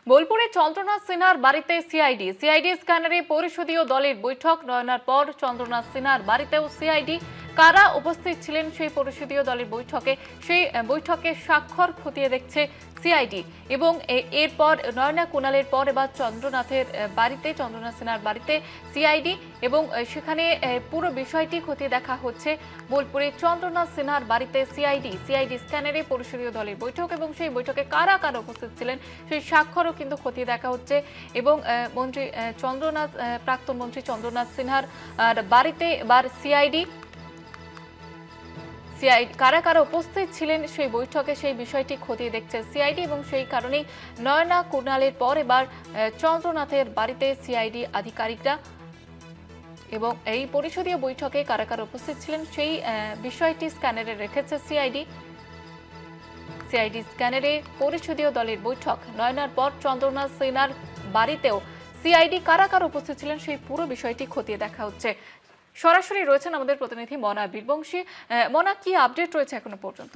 বোলপুরে চন্দ্রনাথ সিনহার বাড়িতে সিআইডি স্ক্যানারে পরিষদীয় দলের বৈঠক। নয়নার পর চন্দ্রনাথ সিনহার বাড়িতেও সিআইডি। কারা উপস্থিত ছিলেন সেই পরিষদীয় দলের বৈঠকে, সেই বৈঠকে স্বাক্ষর খতিয়ে দেখছে সিআইডি। এবং এরপর নয়না কুণালের পর এবার চন্দ্রনাথ সিনহার বাড়িতে সিআইডি এবং সেখানে পুরো বিষয়টি খতিয়ে দেখা হচ্ছে। বোলপুরে চন্দ্রনাথ সিনহার বাড়িতে সিআইডি স্ক্যানারে পরিষদীয় দলের বৈঠক এবং সেই বৈঠকে কারা কারা উপস্থিত ছিলেন সেই স্বাক্ষরও কিন্তু খতিয়ে দেখা হচ্ছে। এবং প্রাক্তন মন্ত্রী চন্দ্রনাথ সিনহার বাড়িতে এবার সিআইডি কারা কারা উপস্থিত ছিলেন সেই বৈঠকে সেই বিষয়টি খতিয়ে দেখছে সিআইডি। এবং সেই কারণেই নয়না কুণালের পর এবার চন্দ্রনাথের বাড়িতে সিআইডি আধিকারিকরা এবং এই পরিষদীয় বৈঠকে কারা কারা উপস্থিত ছিলেন সেই বিষয়টি স্ক্যানারে রেখেছে সিআইডি স্ক্যানারে পরিষদীয় দলের বৈঠক। নয়নার পর চন্দ্রনাথ সিনহার বাড়িতেও সিআইডি কারা কারা উপস্থিত ছিলেন সেই পুরো বিষয়টি খতিয়ে দেখা হচ্ছে। সরাসরি রয়েছেন আমাদের প্রতিনিধি মনা বীরবংশী। মনা, কি আপডেট রয়েছে এখনো পর্যন্ত?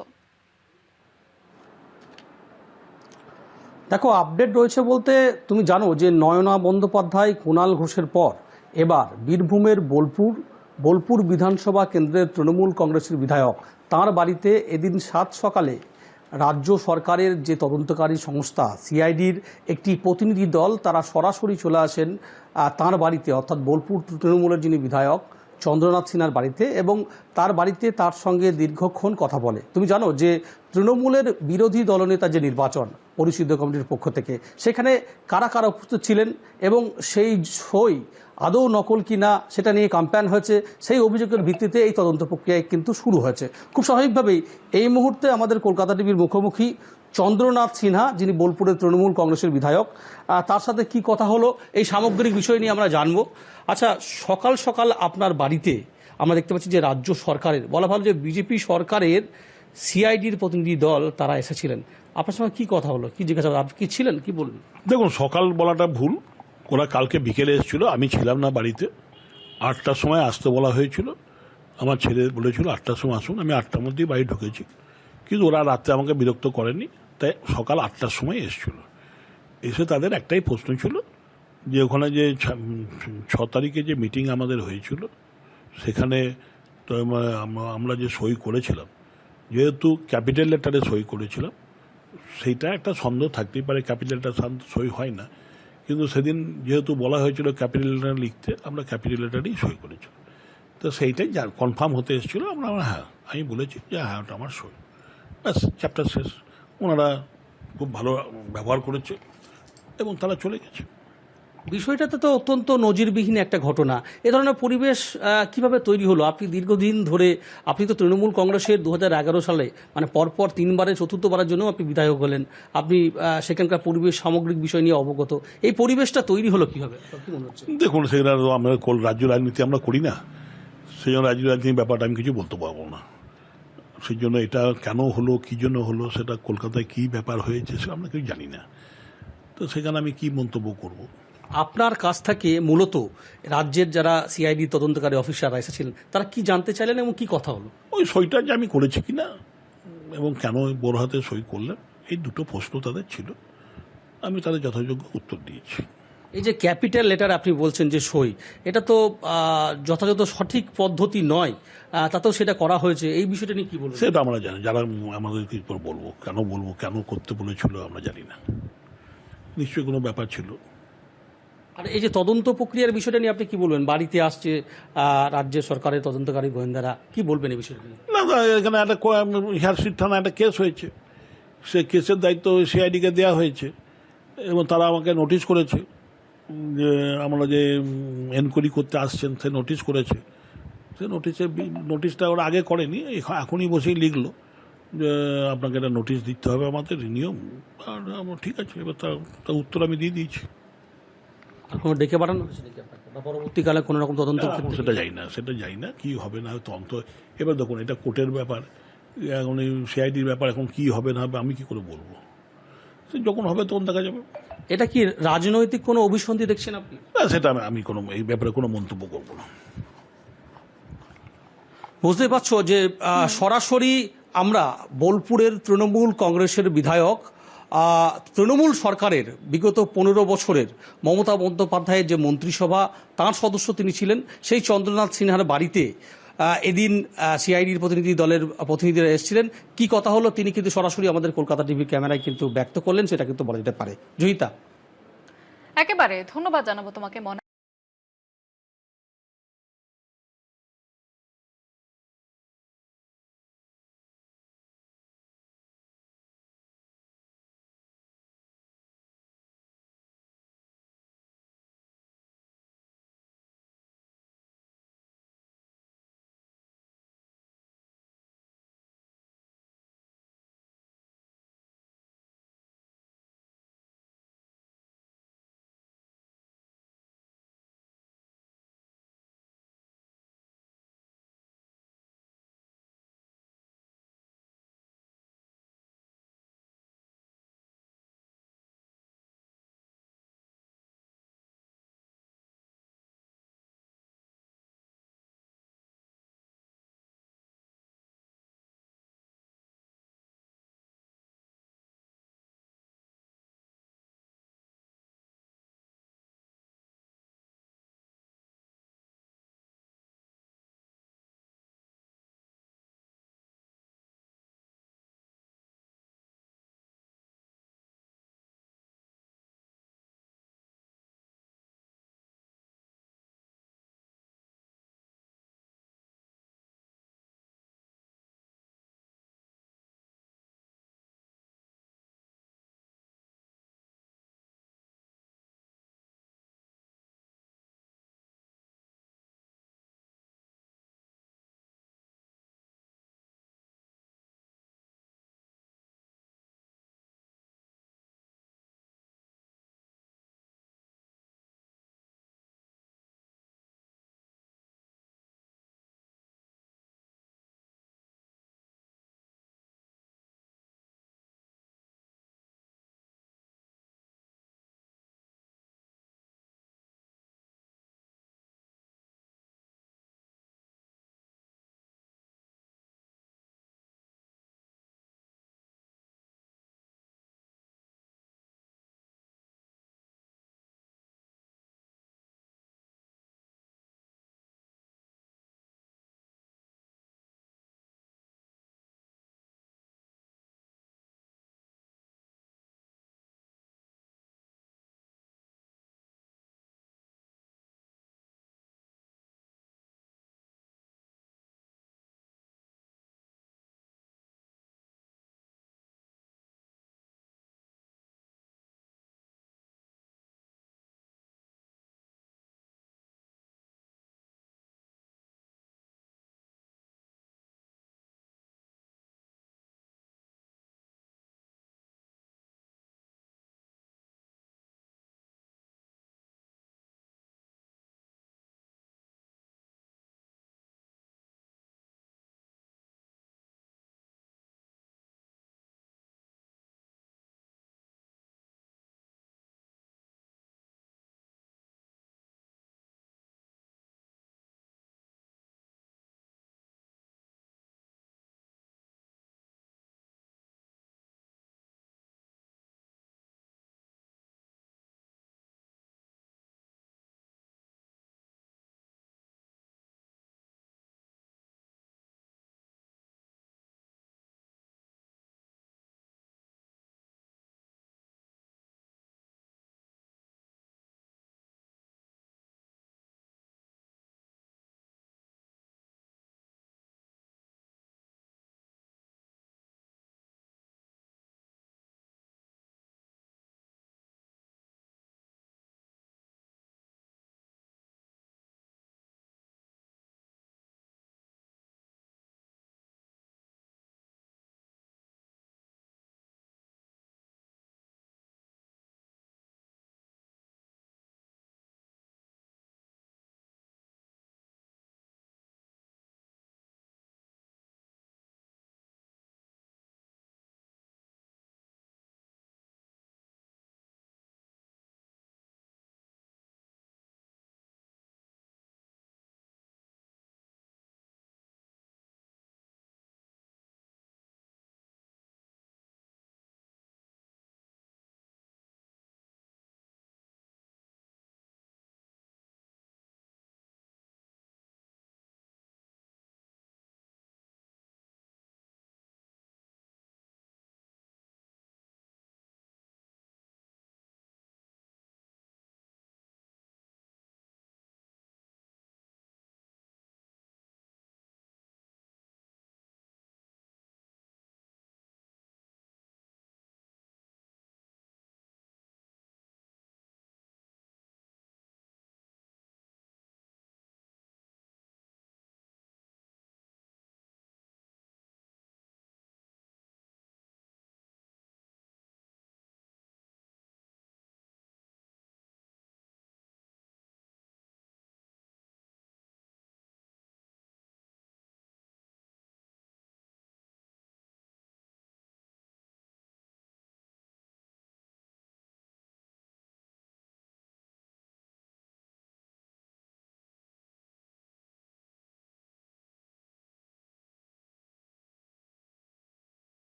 দেখো, আপডেট রয়েছে বলতে তুমি জানো যে নয়না বন্দ্যোপাধ্যায় কুণাল ঘোষের পর এবার বীরভূমের বোলপুর বিধানসভা কেন্দ্রের তৃণমূল কংগ্রেসের বিধায়ক তার বাড়িতে এদিন 7 সকালে রাজ্য সরকারের যে তদন্তকারী সংস্থা সিআইডির একটি প্রতিনিধি দল তারা সরাসরি চলে আসেন তার বাড়িতে, অর্থাৎ বোলপুর তৃণমূলের যিনি বিধায়ক চন্দ্রনাথ সিনহার বাড়িতে, এবং তার বাড়িতে তার সঙ্গে দীর্ঘক্ষণ কথা বলে। তুমি জানো যে তৃণমূলের বিরোধী দলনেতা যে নির্বাচন পরিষদীয় কমিটির পক্ষ থেকে, সেখানে কারা কারা উপস্থিত ছিলেন এবং সেই সই আদৌ নকল কিনা সেটা নিয়ে ক্যাম্পেইন হয়েছে, সেই অভিযোগের ভিত্তিতে এই তদন্ত প্রক্রিয়া কিন্তু শুরু হয়েছে। খুব স্বাভাবিকভাবেই এই মুহূর্তে আমাদের কলকাতা টিভির মুখোমুখি চন্দ্রনাথ সিনহা, যিনি বোলপুরের তৃণমূল কংগ্রেসের বিধায়ক, তার সাথে কি কথা হলো এই সামগ্রিক বিষয় নিয়ে আমরা জানবো। আচ্ছা, সকাল সকাল আপনার বাড়িতে আমরা দেখতে পাচ্ছি যে রাজ্য সরকারের, বলা ভালো যে বিজেপি সরকারের সিআইডির প্রতিনিধি দল তারা এসেছিলেন। আপনার সঙ্গে কি কথা হলো, কি জিজ্ঞাসা, আপনি কি ছিলেন, কি বলুন? দেখুন, সকাল বলাটা ভুল। ওরা কালকে বিকেলে এসেছিল, আমি ছিলাম না বাড়িতে। 8টার সময় আসতে বলা হয়েছিল, আমার ছেলে বলেছিল 8টার সময় আসুন, আমি 8টার মধ্যেই বাড়ি ঢুকেছি। কিন্তু ওরা রাত্রে আমাকে বিরক্ত করেনি, তাই সকাল 8টার সময় এসেছিল। এসে তাদের একটাই প্রশ্ন ছিল যে ওখানে যে 6 তারিখে যে মিটিং আমাদের হয়েছিল সেখানে তো আমরা যে সই করেছিলাম, যেহেতু ক্যাপিটাল লেটারে সই করেছিলাম, সেইটা একটা সন্দেহ থাকতেই পারে, ক্যাপিটাল লেটার সই হয় না। কিন্তু সেদিন যেহেতু বলা হয়েছিল ক্যাপিটাল লেটার লিখতে, আমরা ক্যাপিটাল লেটারেই সই করেছিলাম। তো সেইটাই যার কনফার্ম হতে এসেছিলো, আমি বলেছি যে হ্যাঁ ওটা আমার সই, ব্যাস, চ্যাপ্টার শেষ। ওনারা খুব ভালো ব্যবহার করেছে এবং তারা চলে গেছে। বিষয়টাতে তো অত্যন্ত নজিরবিহীন একটা ঘটনা। এ ধরনের পরিবেশ কিভাবে তৈরি হলো? আপনি দীর্ঘদিন ধরে, আপনি তো তৃণমূল কংগ্রেসের 2011 সালে মানে পরপর 3বারের চতুর্থবারের জন্য আপনি বিধায়ক হলেন, আপনি সেখানকার পরিবেশ সামগ্রিক বিষয় নিয়ে অবগত। এই পরিবেশটা তৈরি হলো কিভাবে, কি মনে হচ্ছে? দেখুন, সেখানে আমরা রাজ্য রাজনীতি আমরা করি না, সেই জন্য রাজ্য রাজনীতির ব্যাপারটা আমি কিছু বলতে পারবো না। সেই জন্য এটা কেন হলো, কী জন্য হলো, সেটা কলকাতায় কী ব্যাপার হয়েছে সেটা আমরা কিছু জানি না। তো সেখানে আমি কি মন্তব্য করব? আপনার কাছ থেকে মূলত রাজ্যের যারা সিআইডি তদন্তকারী অফিসাররা এসেছিলেন তারা কি জানতে চাইলেন এবং কি কথা হলো? ওই সইটা যে আমি করেছি কিনা এবং কেন বোর হাতে সই করলেন, এই দুটো প্রশ্ন তাদের ছিল, আমি তাদের যথাযোগ্য উত্তর দিয়েছি। এই যে ক্যাপিটাল লেটার আপনি বলছেন যে সই, এটা তো যথাযথ সঠিক পদ্ধতি নয়, তাতেও সেটা করা হয়েছে, এই বিষয়টা নিয়ে কি বলবো? সেটা আমরা জানি, যারা আমাদের কি বলবো, কেন করতে বলেছিল আমরা জানি না, নিশ্চয়ই কোনো ব্যাপার ছিল। আর এই যে তদন্ত প্রক্রিয়ার বিষয়টা নিয়ে আপনি কি বলবেন? বাড়িতে আসছে রাজ্য সরকারের তদন্তকারী গোয়েন্দারা, কি বলবেন এই বিষয়টা নিয়ে? না, এখানে একটা হিয়ারশিট থানা একটা কেস হয়েছে, সেই কেসের দায়িত্ব সিআইডিকে দেওয়া হয়েছে এবং তারা আমাকে নোটিশ করেছে যে আমরা যে এনকোয়ারি করতে আসছেন সে নোটিশ করেছে। সে নোটিশটা ওরা আগে করেনি, এখনই বসেই লিখলো যে আপনাকে একটা নোটিশ দিতে হবে, আমাদের নিয়ম। আর আমার ঠিক আছে, এবার তার উত্তর আমি দিয়ে দিয়েছি। কোনো ডেকে পাঠানো হয়েছে বা পরবর্তীকালে কোনো রকম তদন্ত? সেটা যাই না কি হবে না তদন্ত। এবার দেখুন, এটা কোর্টের ব্যাপার, এখন এই সিআইডির ব্যাপার, এখন কি হবে না হবে আমি কি করে বলবো? যখন হবে তখন দেখা যাবে। এটা কি রাজনৈতিক কোনো অভিসন্ধি দেখছেন আপনি? সেটা আমি কোনো এই ব্যাপারে কোনো মন্তব্য করবো না। বুঝতে পারছো যে সরাসরি আমরা বোলপুরের তৃণমূল কংগ্রেসের বিধায়ক তৃণমূল সরকারের বিগত 15 বছরের মমতা বন্দ্যোপাধ্যায়ের যে মন্ত্রিসভা, তার সদস্য তিনি ছিলেন। সেই চন্দ্রনাথ সিনহার বাড়িতে এদিন সিআইডির দলের প্রতিনিধিরা এসেছিলেন। কি কথা হলো তিনি কিন্তু সরাসরি আমাদের কলকাতা টিভির ক্যামেরায় কিন্তু ব্যক্ত করলেন, সেটা কিন্তু বলা যেতে পারে। জয়িতা, একেবারে ধন্যবাদ জানাবো তোমাকে মনে